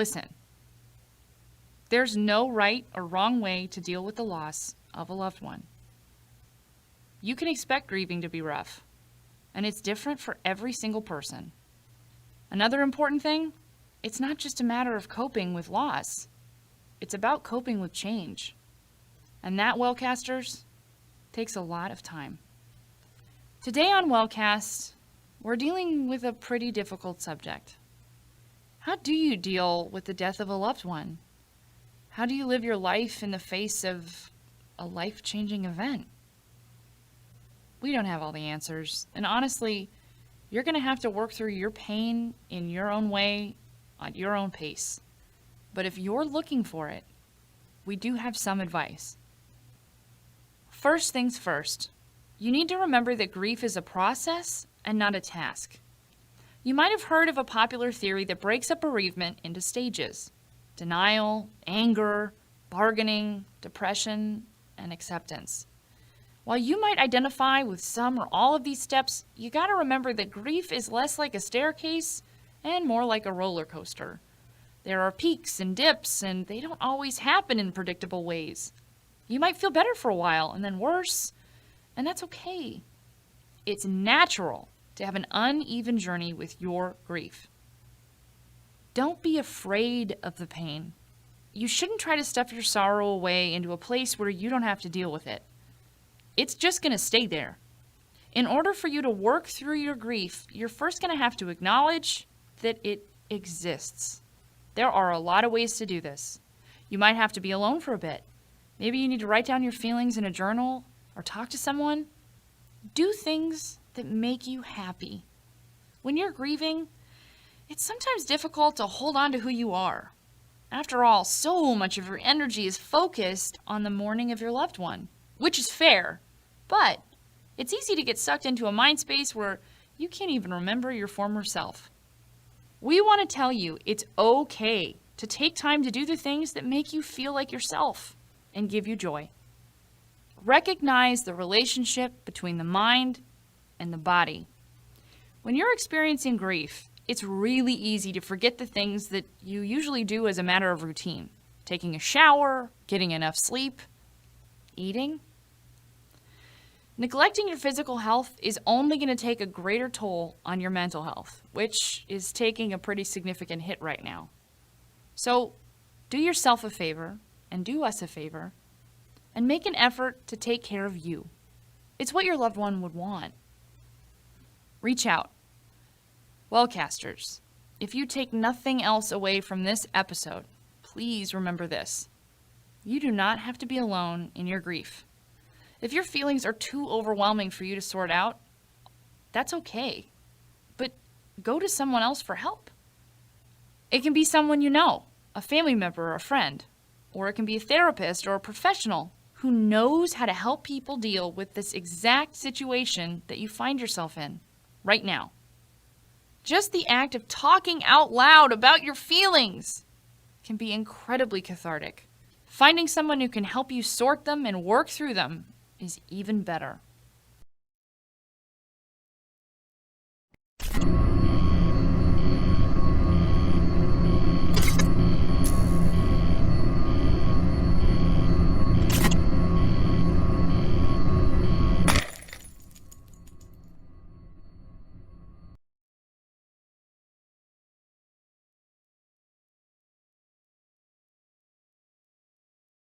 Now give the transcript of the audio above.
Listen, there's no right or wrong way to deal with the loss of a loved one. You can expect grieving to be rough, and it's different for every single person. Another important thing, it's not just a matter of coping with loss. It's about coping with change. And that, Wellcasters, takes a lot of time. Today on Wellcast, we're dealing with a pretty difficult subject. How do you deal with the death of a loved one? How do you live your life in the face of a life-changing event? We don't have all the answers, and honestly, you're going to have to work through your pain in your own way, at your own pace. But if you're looking for it, we do have some advice. First things first, you need to remember that grief is a process and not a task. You might have heard of a popular theory that breaks up bereavement into stages: denial, anger, bargaining, depression, and acceptance. While you might identify with some or all of these steps, you gotta remember that grief is less like a staircase and more like a roller coaster. There are peaks and dips, and they don't always happen in predictable ways. You might feel better for a while and then worse, and that's okay. It's natural to have an uneven journey with your grief. Don't be afraid of the pain. You shouldn't try to stuff your sorrow away into a place where you don't have to deal with it. It's just going to stay there. In order for you to work through your grief, you're first going to have to acknowledge that it exists. There are a lot of ways to do this. You might have to be alone for a bit. Maybe you need to write down your feelings in a journal or talk to someone. Do things that make you happy. When you're grieving, it's sometimes difficult to hold on to who you are. After all, so much of your energy is focused on the mourning of your loved one, which is fair, but it's easy to get sucked into a mind space where you can't even remember your former self. We want to tell you it's okay to take time to do the things that make you feel like yourself and give you joy. Recognize the relationship between the mind and the body. When you're experiencing grief, it's really easy to forget the things that you usually do as a matter of routine. Taking a shower, getting enough sleep, eating. Neglecting your physical health is only going to take a greater toll on your mental health, which is taking a pretty significant hit right now. So do yourself a favor and do us a favor and make an effort to take care of you. It's what your loved one would want. Reach out. Wellcasters, if you take nothing else away from this episode, please remember this. You do not have to be alone in your grief. If your feelings are too overwhelming for you to sort out, that's okay. But go to someone else for help. It can be someone you know, a family member or a friend, or it can be a therapist or a professional who knows how to help people deal with this exact situation that you find yourself in right now. Just the act of talking out loud about your feelings can be incredibly cathartic. Finding someone who can help you sort them and work through them is even better.